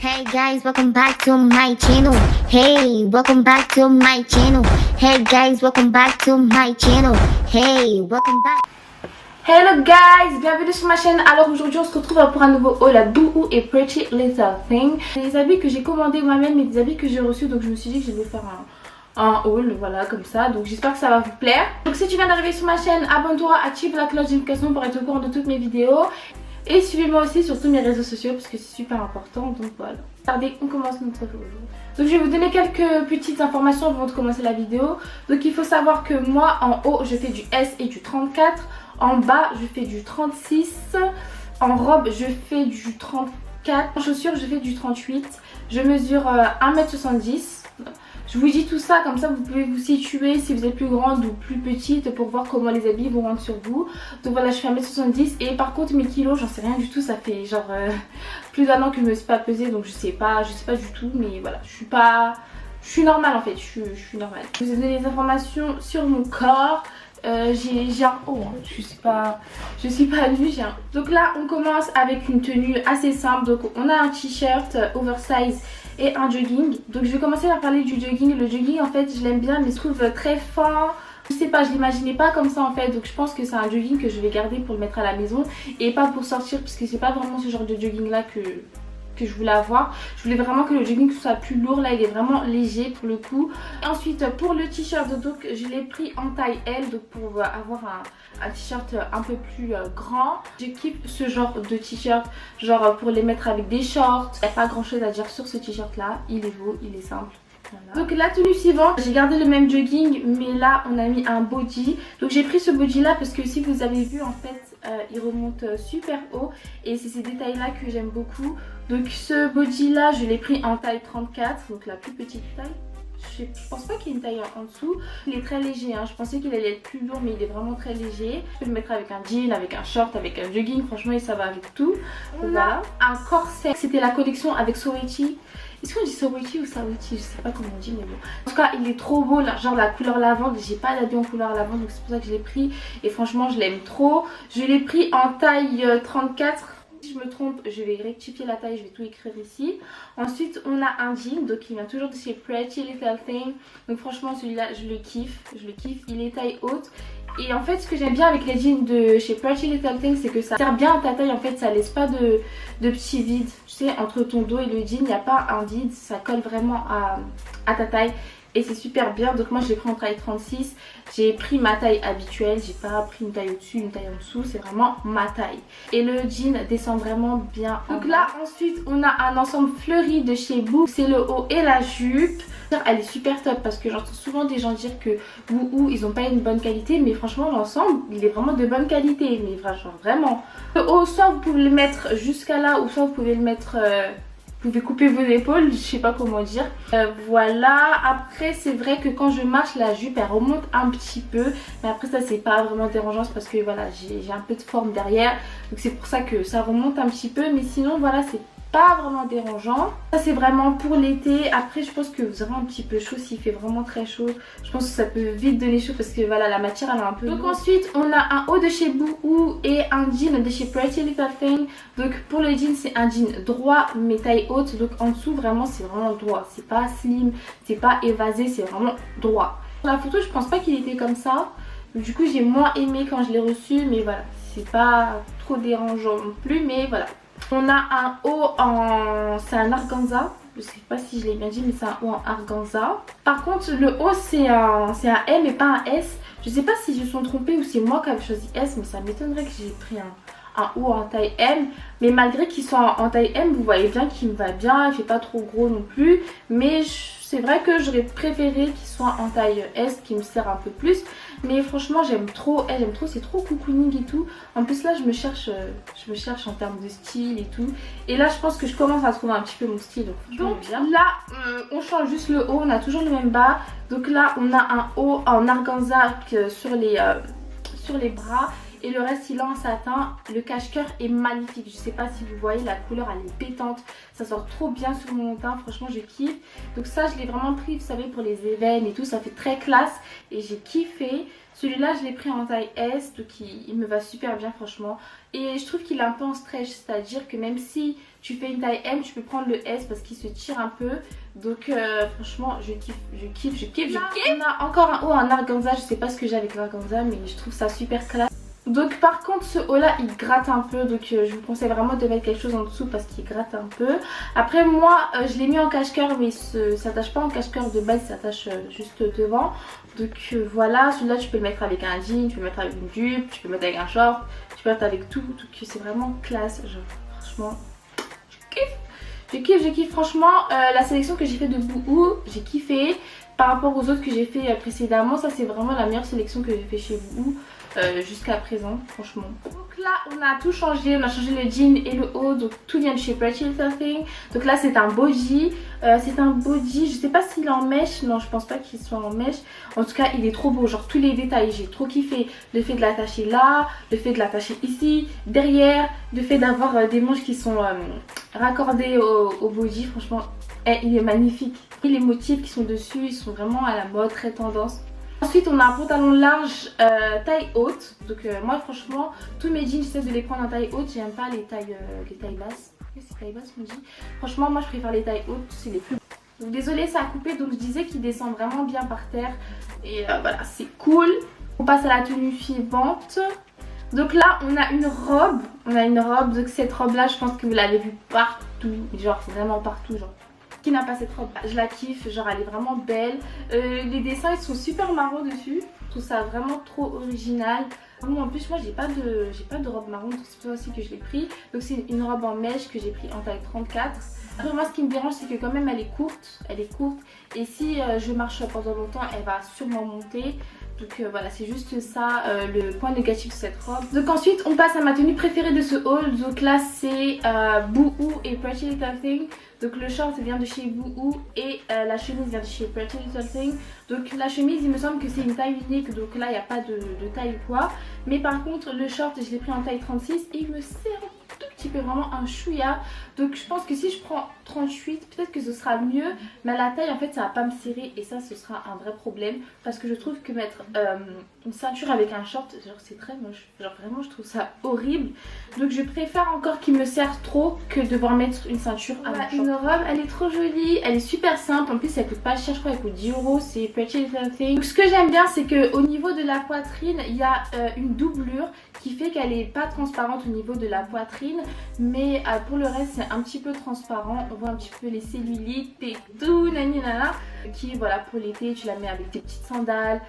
Hey guys, welcome back to my channel. Hey, welcome back to my channel. Hey guys, welcome back to my channel. Hey, welcome back. Hello guys, bienvenue sur ma chaîne. Alors aujourd'hui on se retrouve pour un nouveau haul à Boohoo et Pretty Little Thing. Des habits que j'ai commandés moi-même mais des habits que j'ai reçus, donc je me suis dit que je vais faire un haul, voilà, comme ça. Donc j'espère que ça va vous plaire. Donc si tu viens d'arriver sur ma chaîne, abonne-toi, active la cloche de notification pour être au courant de toutes mes vidéos. Et suivez-moi aussi sur tous mes réseaux sociaux parce que c'est super important, donc voilà. Regardez, on commence notre haul. Donc je vais vous donner quelques petites informations avant de commencer la vidéo. Donc il faut savoir que moi en haut je fais du S et du 34. En bas je fais du 36. En robe je fais du 34. En chaussures je fais du 38. Je mesure 1m70. Je vous dis tout ça, comme ça vous pouvez vous situer si vous êtes plus grande ou plus petite pour voir comment les habits vont rendre sur vous. Donc voilà, je fais 1m70 et par contre mes kilos, j'en sais rien du tout, ça fait genre plus d'un an que je me suis pas pesée, donc je sais pas du tout, mais voilà, je suis normale en fait, je suis normale. Je vous ai donné des informations sur mon corps. J'ai un haut, hein. je suis pas nue, j'ai un. Donc là on commence avec une tenue assez simple. Donc on a un t-shirt oversize et un jogging. Donc je vais commencer par parler du jogging. Le jogging en fait je l'aime bien mais je trouve très fin. Je sais pas, je l'imaginais pas comme ça en fait. Donc je pense que c'est un jogging que je vais garder pour le mettre à la maison et pas pour sortir, parce que c'est pas vraiment ce genre de jogging là que je voulais avoir. Je voulais vraiment que le jogging soit plus lourd. Là il est vraiment léger pour le coup. Et ensuite pour le t-shirt, donc je l'ai pris en taille L, donc pour avoir un t-shirt un peu plus grand. Je kiffe ce genre de t-shirt, genre pour les mettre avec des shorts. Il n'y a pas grand chose à dire sur ce t-shirt là, il est beau, il est simple. Voilà. Donc la tenue suivante, j'ai gardé le même jogging mais là on a mis un body. Donc j'ai pris ce body là parce que si vous avez vu en fait il remonte super haut et c'est ces détails là que j'aime beaucoup. Donc ce body là je l'ai pris en taille 34, donc la plus petite taille. Je pense pas qu'il y ait une taille en dessous. Il est très léger, hein. Je pensais qu'il allait être plus lourd mais il est vraiment très léger. Je peux le mettre avec un jean, avec un short, avec un jogging, franchement ça va avec tout. Donc, voilà. Un corset, c'était la collection avec Sowechi. Est-ce qu'on dit Sowechi ou Sawechi? Je sais pas comment on dit mais bon. En tout cas il est trop beau, là, genre la couleur lavande. J'ai pas d'habit en couleur lavande donc c'est pour ça que je l'ai pris. Et franchement je l'aime trop. Je l'ai pris en taille 34. Si je me trompe, je vais rectifier la taille, je vais tout écrire ici. Ensuite, on a un jean, donc il vient toujours de chez Pretty Little Thing. Donc franchement, celui-là, je le kiffe, il est taille haute. Et en fait, ce que j'aime bien avec les jeans de chez Pretty Little Thing, c'est que ça sert bien à ta taille. En fait, ça laisse pas de petits vides. Tu sais, entre ton dos et le jean, il n'y a pas un vide, ça colle vraiment à ta taille. Et c'est super bien. Donc moi je l'ai pris en taille 36. J'ai pris ma taille habituelle. J'ai pas pris une taille au-dessus, une taille en dessous. C'est vraiment ma taille. Et le jean descend vraiment bien. Donc là ensuite on a un ensemble fleuri de chez Boohoo. C'est le haut et la jupe. Elle est super top parce que j'entends souvent des gens dire que Boohoo ils ont pas une bonne qualité. Mais franchement l'ensemble il est vraiment de bonne qualité. Mais franchement vraiment. Le haut soit vous pouvez le mettre jusqu'à là ou soit vous pouvez le mettre... Vous pouvez couper vos épaules, je sais pas comment dire. Voilà, après c'est vrai que quand je marche la jupe elle remonte un petit peu. Mais après ça c'est pas vraiment dérangeant, c'est parce que voilà j'ai un peu de forme derrière. Donc c'est pour ça que ça remonte un petit peu. Mais sinon voilà c'est pas vraiment dérangeant. Ça c'est vraiment pour l'été. Après je pense que vous aurez un petit peu chaud s'il fait vraiment très chaud. Je pense que ça peut vite donner chaud parce que voilà la matière elle est un peu... Donc ensuite on a un haut de chez Boohoo et un jean de chez Pretty Little Thing. Donc pour le jean c'est un jean droit mais taille haute. Donc en dessous vraiment c'est vraiment droit. C'est pas slim, c'est pas évasé, c'est vraiment droit. Sur la photo je pense pas qu'il était comme ça. Donc, du coup j'ai moins aimé quand je l'ai reçu. Mais voilà c'est pas trop dérangeant non plus. Mais voilà. On a un haut en... c'est un organza. Je sais pas si je l'ai bien dit mais c'est un haut en organza. Par contre le haut c'est un M et pas un S. Je sais pas si je me suis trompée ou c'est moi qui avais choisi S. Mais ça m'étonnerait que j'ai pris un haut en taille M. Mais malgré qu'il soit en taille M, vous voyez bien qu'il me va bien. Il fait pas trop gros non plus. Mais c'est vrai que j'aurais préféré qu'il soit en taille S, qui me sert un peu plus. Mais franchement j'aime trop, j'aime trop, c'est trop cocooning et tout. En plus là je me cherche en termes de style et tout. Et là je pense que je commence à trouver un petit peu mon style. Donc là on change juste le haut, on a toujours le même bas. Donc là on a un haut en organza sur les bras. Et le reste il est en satin. Le cache-cœur est magnifique. Je sais pas si vous voyez, la couleur elle est pétante. Ça sort trop bien sur mon teint. Franchement je kiffe. Donc ça je l'ai vraiment pris vous savez pour les événements et tout. Ça fait très classe. Et j'ai kiffé. Celui-là je l'ai pris en taille S. Donc il me va super bien franchement. Et je trouve qu'il est un peu en stretch. C'est à dire que même si tu fais une taille M, tu peux prendre le S parce qu'il se tire un peu. Donc franchement je kiffe. Là, on a encore un haut en organza, je sais pas ce que j'ai avec l'organza mais je trouve ça super classe. Donc par contre ce haut là il gratte un peu, donc je vous conseille vraiment de mettre quelque chose en dessous parce qu'il gratte un peu. Après moi je l'ai mis en cache-cœur mais ça s'attache pas en cache-cœur de base, il s'attache juste devant. Donc voilà, celui-là tu peux le mettre avec un jean, tu peux le mettre avec une jupe, tu peux le mettre avec un short, tu peux le mettre avec tout, donc c'est vraiment classe, genre franchement je kiffe franchement la sélection que j'ai fait de Boohoo, j'ai kiffé par rapport aux autres que j'ai fait précédemment. Ça c'est vraiment la meilleure sélection que j'ai fait chez Boohoo jusqu'à présent franchement. Donc là on a tout changé, on a changé le jean et le haut, donc tout vient de chez Pretty Little Thing. Donc là c'est un body, je sais pas s'il est en mèche, non je pense pas qu'il soit en mèche. En tout cas il est trop beau, genre tous les détails, j'ai trop kiffé le fait de l'attacher là, le fait de l'attacher ici, derrière, le fait d'avoir des manches qui sont raccordées au body, franchement il est magnifique. Et les motifs qui sont dessus ils sont vraiment à la mode, très tendance. Ensuite on a un pantalon large taille haute, donc moi franchement tous mes jeans j'essaie de les prendre en taille haute, j'aime pas les tailles basses. C'est taille basse on dit. Franchement moi je préfère les tailles hautes, c'est les plus beaux. Donc désolée ça a coupé, donc je disais qu'il descend vraiment bien par terre et voilà c'est cool. On passe à la tenue suivante. Donc là on a une robe, donc cette robe là je pense que vous l'avez vue partout, genre vraiment partout genre. Qui n'a pas cette robe, je la kiffe, genre elle est vraiment belle. Les dessins ils sont super marrons dessus, je trouve ça vraiment trop original. En plus moi j'ai pas de robe marron, donc c'est pour ça aussi que je l'ai pris. Donc c'est une robe en mèche que j'ai pris en taille 34. Après moi ce qui me dérange c'est que quand même elle est courte et si je marche pendant longtemps elle va sûrement monter. Donc voilà c'est juste ça le point négatif de cette robe. Donc ensuite on passe à ma tenue préférée de ce haul. Donc là c'est Boohoo et Pretty Little Thing. Donc le short vient de chez Boohoo et la chemise vient de chez Pretty Little Thing. Donc la chemise il me semble que c'est une taille unique, donc là il n'y a pas de taille ou quoi. Mais par contre le short je l'ai pris en taille 36 et il me sert un tout petit peu, vraiment un chouïa. Donc je pense que si je prends 38 peut-être que ce sera mieux, mais à la taille en fait ça va pas me serrer et ça ce sera un vrai problème. Parce que je trouve que mettre une ceinture avec un short genre c'est très moche, genre vraiment je trouve ça horrible. Donc je préfère encore qu'il me serre trop que devoir mettre une ceinture à un short. Une robe elle est trop jolie, elle est super simple, en plus elle coûte pas cher, je crois elle coûte 10 €, c'est Pretty Little Thing. Donc ce que j'aime bien c'est que au niveau de la poitrine il y a une doublure qui fait qu'elle est pas transparente au niveau de la poitrine, mais pour le reste c'est un petit peu transparent, on voit un petit peu les cellulites et tout nana, qui voilà pour l'été tu la mets avec tes petites sandales.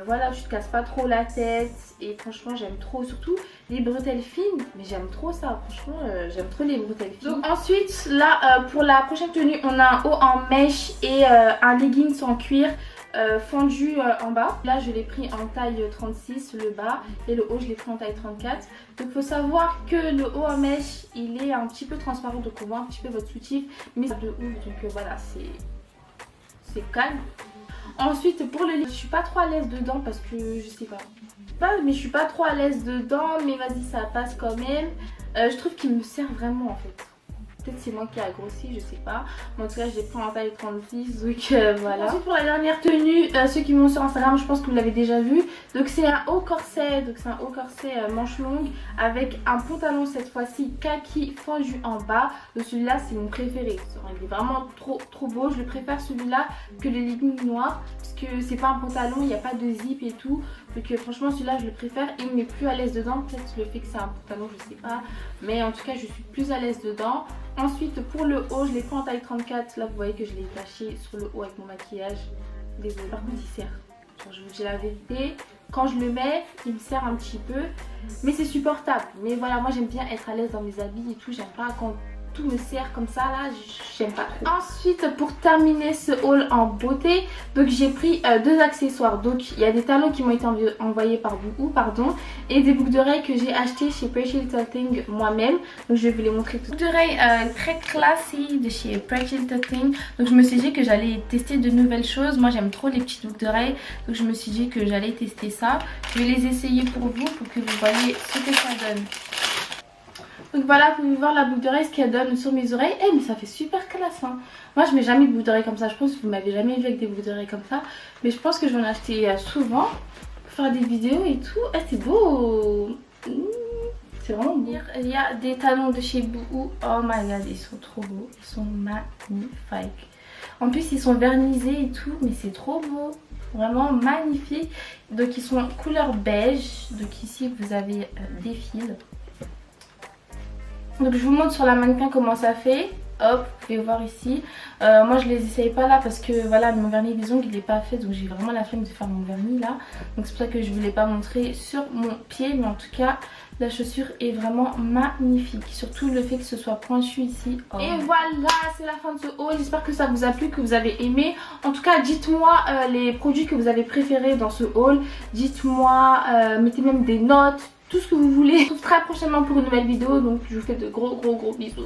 Voilà, tu te casses pas trop la tête et franchement j'aime trop, surtout les bretelles fines, mais j'aime trop ça, franchement j'aime trop les bretelles fines. Donc ensuite là pour la prochaine tenue on a un haut en mèche et un leggings en cuir fendu en bas. Là je l'ai pris en taille 36 le bas et le haut je l'ai pris en taille 34. Donc il faut savoir que le haut en mèche il est un petit peu transparent, donc on voit un petit peu votre soutif mais c'est de ouf, donc voilà c'est calme. Ensuite pour le lit, je suis pas trop à l'aise dedans parce que je sais pas, mais je suis pas trop à l'aise dedans, mais vas-y ça passe quand même. Je trouve qu'il me sert vraiment en fait. Peut-être c'est moi qui ai grossi, je sais pas. Mais en tout cas je l'ai pris en taille 36, donc voilà. Ensuite pour la dernière tenue, ceux qui m'ont sur Instagram je pense que vous l'avez déjà vu. Donc c'est un haut corset, manche longue avec un pantalon cette fois-ci kaki fendu en bas. Donc celui-là c'est mon préféré, il est vraiment trop beau. Je le préfère celui-là que le legging noir parce que c'est pas un pantalon, il n'y a pas de zip et tout. Donc franchement celui-là je le préfère et il me met plus à l'aise dedans. Peut-être le fait que c'est un pantalon, je sais pas, mais en tout cas je suis plus à l'aise dedans. Ensuite pour le haut je l'ai pris en taille 34. Là vous voyez que je l'ai taché sur le haut avec mon maquillage. Désolée, par contre il serre, genre, je vous dis la vérité, quand je le mets il me serre un petit peu, mais c'est supportable. Mais voilà, moi j'aime bien être à l'aise dans mes habits et tout, j'aime pas quand tout me serre comme ça là, j'aime pas trop. Ensuite pour terminer ce haul en beauté, donc j'ai pris deux accessoires. Donc il y a des talons qui m'ont été envoyés par Boohoo, pardon, et des boucles d'oreilles que j'ai acheté chez Pretty Little Thing moi-même. Donc je vais vous les montrer tout. Boucles d'oreilles très classées de chez Pretty Little Thing. Donc je me suis dit que j'allais tester de nouvelles choses. Moi j'aime trop les petites boucles d'oreilles, donc je me suis dit que j'allais tester ça. Je vais les essayer pour vous pour que vous voyez ce que ça donne. Donc voilà, vous pouvez voir la boucle d'oreille, ce qu'elle donne sur mes oreilles. Eh mais ça fait super classe hein. Moi je mets jamais de boucle d'oreille comme ça. Je pense que vous m'avez jamais vu avec des boucles d'oreille comme ça. Mais je pense que je vais en acheter souvent pour faire des vidéos et tout. Eh c'est beau. C'est vraiment beau. Il y a des talons de chez Boohoo. Oh my god, ils sont trop beaux. Ils sont magnifiques. En plus, ils sont vernisés et tout, mais c'est trop beau. Vraiment magnifique. Donc, ils sont couleur beige. Donc, ici, vous avez des fils. Donc, je vous montre sur la mannequin comment ça fait. Hop, vous pouvez voir ici. Moi je les essaye pas là parce que voilà, mon vernis des ongles il est pas fait, donc j'ai vraiment la flemme de faire mon vernis là. Donc c'est pour ça que je voulais pas montrer sur mon pied, mais en tout cas la chaussure est vraiment magnifique. Surtout le fait que ce soit pointu ici. Oh. Et voilà, c'est la fin de ce haul. J'espère que ça vous a plu, que vous avez aimé. En tout cas, dites-moi les produits que vous avez préférés dans ce haul. Dites-moi, mettez même des notes, tout ce que vous voulez. On se retrouve très prochainement pour une nouvelle vidéo. Donc je vous fais de gros bisous.